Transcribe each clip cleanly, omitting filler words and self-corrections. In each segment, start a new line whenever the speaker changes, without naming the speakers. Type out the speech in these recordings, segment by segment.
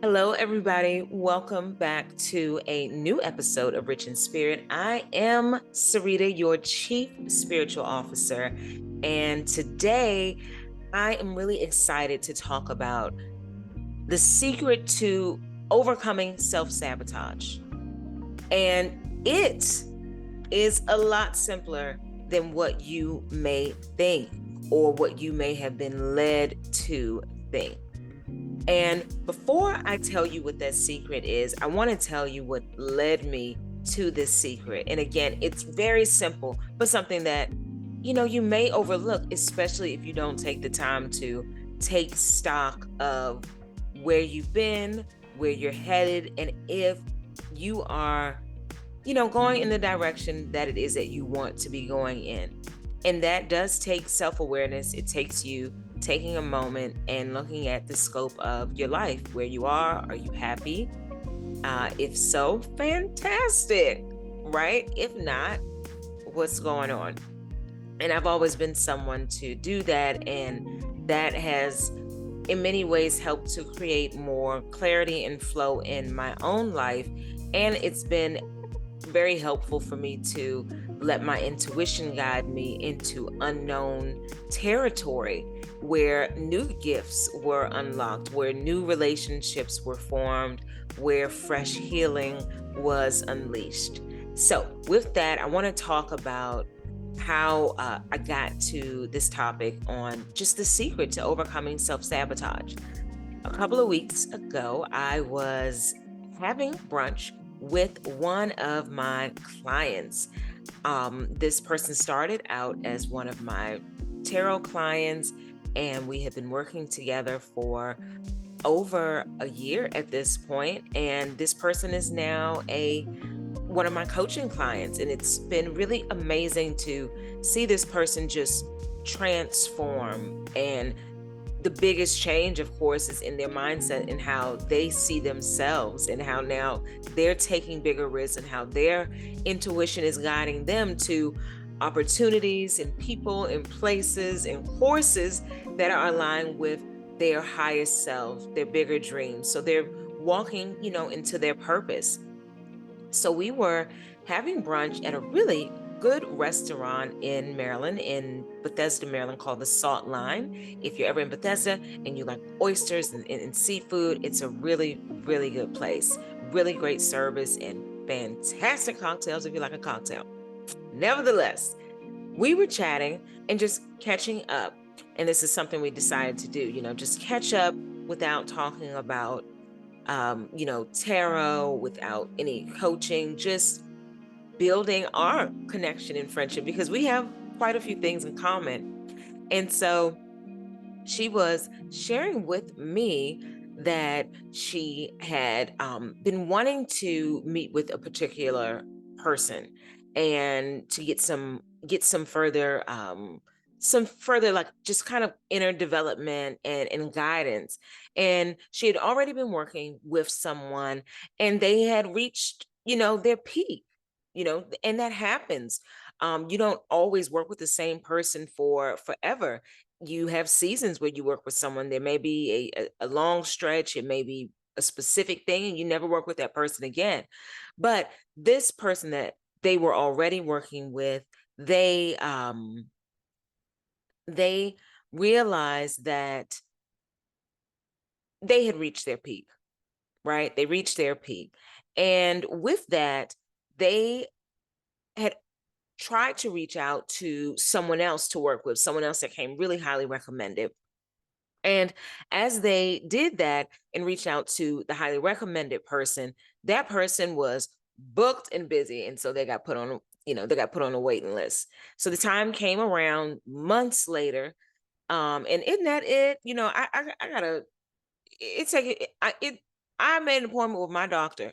Hello, everybody. Welcome back to a new episode of Rich in Spirit. I am Sirita, your Chief Spiritual Officer. And today I am really excited to talk about the secret to overcoming self-sabotage. And it is a lot simpler than what you may think or what you may have been led to think. And before I tell you what that secret is, I want to tell you what led me to this secret. And again, it's very simple, but something that, you may overlook, especially if you don't take the time to take stock of where you've been, where you're headed, and if you are, going in the direction that it is that you want to be going in. And that does take self-awareness. It takes you taking a moment and looking at the scope of your life, where you are you happy? If so, fantastic, right? If not, what's going on? And I've always been someone to do that. And that has, in many ways, helped to create more clarity and flow in my own life. And it's been very helpful for me to let my intuition guide me into unknown territory where new gifts were unlocked, where new relationships were formed, where fresh healing was unleashed. So, with that, I want to talk about how I got to this topic on just the secret to overcoming self-sabotage. A couple of weeks ago, I was having brunch with one of my clients. This person started out as one of my tarot clients, and we had been working together for over a year at this point. And this person is now one of my coaching clients, and it's been really amazing to see this person just transform. And the biggest change, of course, is in their mindset and how they see themselves, and how now they're taking bigger risks, and how their intuition is guiding them to opportunities and people and places and courses that are aligned with their highest self, their bigger dreams. So they're walking, into their purpose. So we were having brunch at a really good restaurant in Maryland, in Bethesda, Maryland, called the Salt Line. If you're ever in Bethesda and you like oysters and seafood, it's a really, really good place. Really great service and fantastic cocktails if you like a cocktail. Nevertheless, we were chatting and just catching up. And this is something we decided to do, just catch up without talking about tarot, without any coaching, just building our connection and friendship, because we have quite a few things in common. And so she was sharing with me that she had been wanting to meet with a particular person and to get some further like just kind of inner development and guidance. And she had already been working with someone, and they had reached their peak, and that happens. You don't always work with the same person for forever. You have seasons where you work with someone. There may be a long stretch, it may be a specific thing, and you never work with that person again. But this person that they were already working with, they realized that they had reached their peak, right? They reached their peak. And with that, they had tried to reach out to someone else to work with, someone else that came really highly recommended. And as they did that and reached out to the highly recommended person, that person was booked and busy. And so they got put on, a waiting list. So the time came around months later. And isn't that it? I gotta, it's like, I made an appointment with my doctor,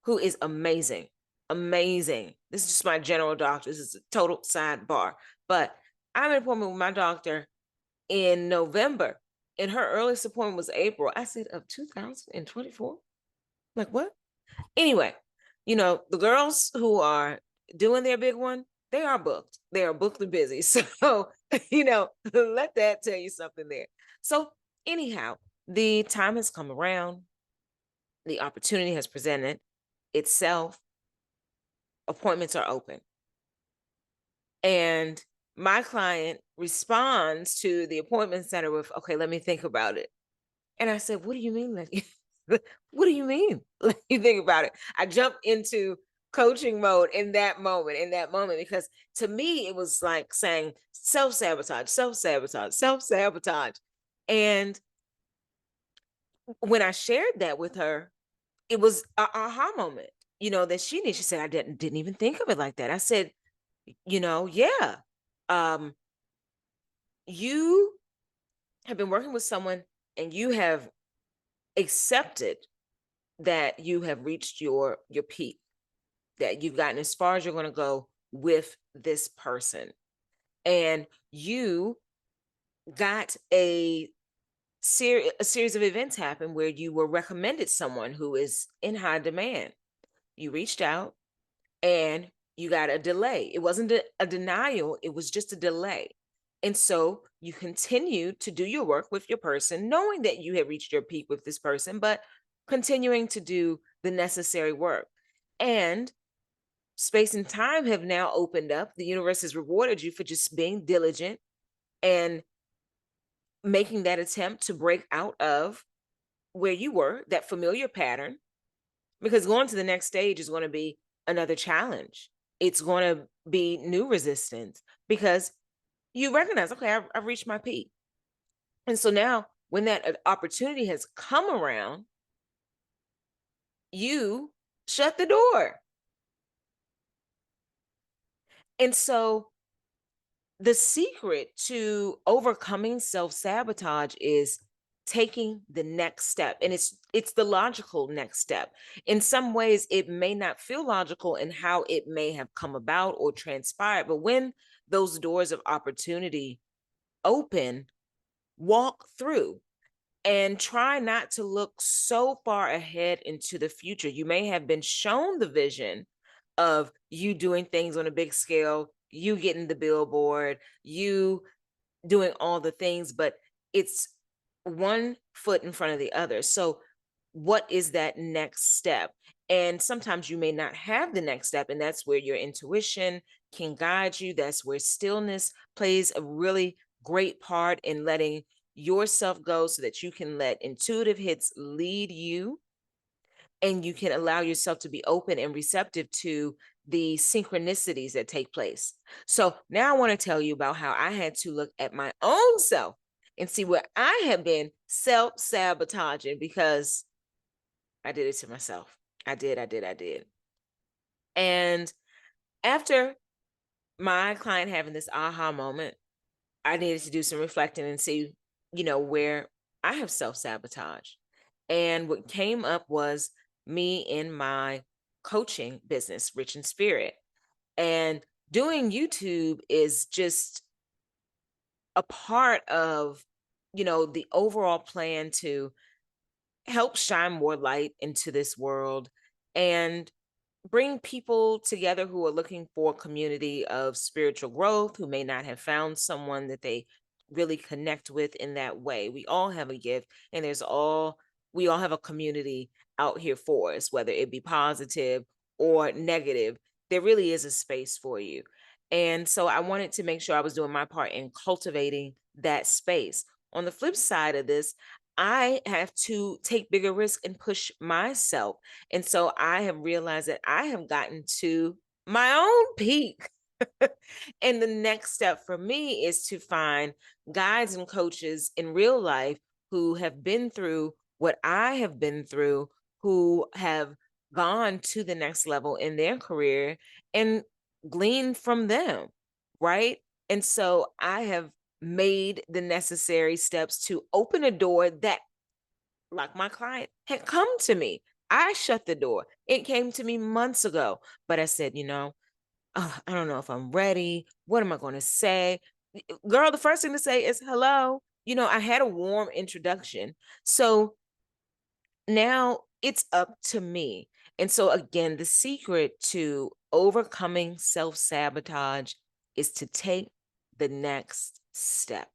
who is amazing. Amazing. This is just my general doctor. This is a total sidebar. But I made an appointment with my doctor in November, and her earliest appointment was April. I said, of 2024? Like, what? Anyway, the girls who are doing their big one, they are booked. They are booked and busy. So, let that tell you something there. So, anyhow, the time has come around. the opportunity has presented itself, appointments are open. And my client responds to the appointment center with, okay, let me think about it. And I said, what do you mean? What do you mean? Let me think about it. I jumped into coaching mode in that moment, because to me, it was like saying self sabotage, self sabotage, self sabotage. And when I shared that with her, it was a aha moment, that she needed. She said, I didn't even think of it like that. I said, yeah. Um, you have been working with someone and you have accepted that you have reached your peak, that you've gotten as far as you're going to go with this person. And you got a series of events happen where you were recommended someone who is in high demand. You reached out and you got a delay. It wasn't a denial, it was just a delay. And so you continue to do your work with your person, knowing that you had reached your peak with this person, but continuing to do the necessary work. And space and time have now opened up. The universe has rewarded you for just being diligent and making that attempt to break out of where you were, that familiar pattern, because going to the next stage is going to be another challenge. It's going to be new resistance because you recognize, okay, I've reached my peak. And so now when that opportunity has come around, you shut the door. And so the secret to overcoming self-sabotage is taking the next step, and it's the logical next step. In some ways it may not feel logical in how it may have come about or transpired, but when those doors of opportunity open, walk through and try not to look so far ahead into the future. You may have been shown the vision of you doing things on a big scale, you getting the billboard, you doing all the things, but it's one foot in front of the other. So, what is that next step? And sometimes you may not have the next step, and that's where your intuition can guide you. That's where stillness plays a really great part in letting yourself go so that you can let intuitive hits lead you and you can allow yourself to be open and receptive to the synchronicities that take place. So now I want to tell you about how I had to look at my own self and see where I have been self-sabotaging, because I did it to myself. I did. And after my client having this aha moment, I needed to do some reflecting and see, where I have self-sabotage. And what came up was me in my coaching business, Rich in Spirit. And doing YouTube is just a part of, the overall plan to help shine more light into this world and bring people together who are looking for a community of spiritual growth, who may not have found someone that they really connect with in that way. We all have a gift, and we all have a community out here for us, whether it be positive or negative. There really is a space for you. And so I wanted to make sure I was doing my part in cultivating that space. On the flip side of this, I have to take bigger risks and push myself. And so I have realized that I have gotten to my own peak. And the next step for me is to find guides and coaches in real life who have been through what I have been through, who have gone to the next level in their career, and glean from them. Right. And so I have made the necessary steps to open a door that, like my client, had come to me. I shut the door. It came to me months ago, but I said, I don't know if I'm ready. What am I going to say? Girl, the first thing to say is hello. I had a warm introduction. So now it's up to me. And so, again, the secret to overcoming self sabotage is to take the next step.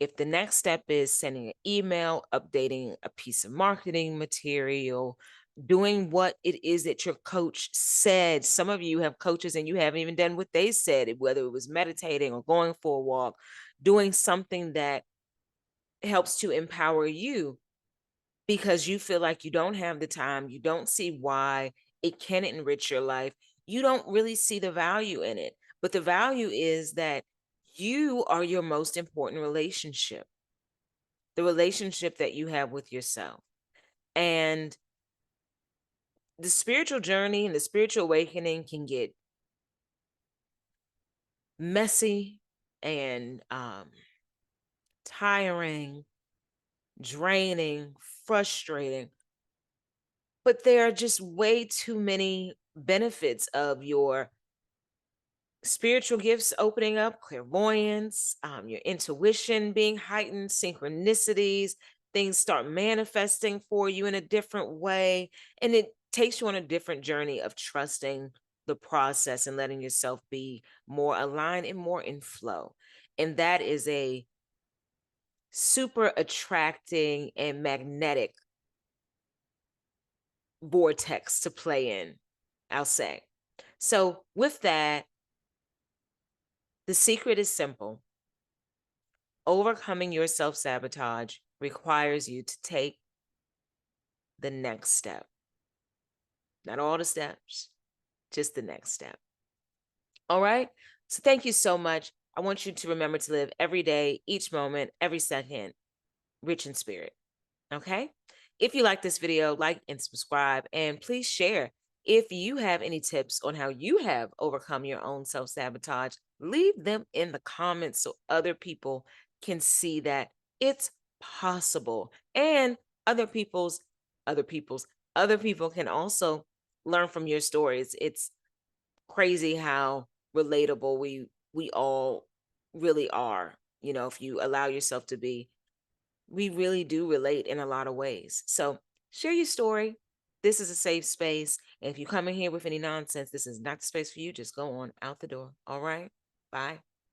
If the next step is sending an email, updating a piece of marketing material, doing what it is that your coach said. Some of you have coaches and you haven't even done what they said, whether it was meditating or going for a walk, doing something that helps to empower you because you feel like you don't have the time, you don't see why it can enrich your life, you don't really see the value in it. But the value is that you are your most important relationship, the relationship that you have with yourself. And the spiritual journey and the spiritual awakening can get messy and tiring, draining, frustrating. But there are just way too many benefits of your spiritual gifts opening up, clairvoyance, your intuition being heightened, synchronicities, things start manifesting for you in a different way. And it takes you on a different journey of trusting the process and letting yourself be more aligned and more in flow. And that is a super attracting and magnetic vortex to play in, I'll say. So, with that, the secret is simple. Overcoming your self sabotage requires you to take the next step. Not all the steps, just the next step. All right. So, thank you so much. I want you to remember to live every day, each moment, every second, rich in spirit. Okay. If you like this video, like and subscribe, and please share. If you have any tips on how you have overcome your own self sabotage, leave them in the comments so other people can see that it's possible. And other people's, other people's, other people can also learn from your stories. It's crazy how relatable we all really are. You know, if you allow yourself to be, we really do relate in a lot of ways. So share your story. This is a safe space. And if you come in here with any nonsense, this is not the space for you. Just go on out the door. All right. Bye.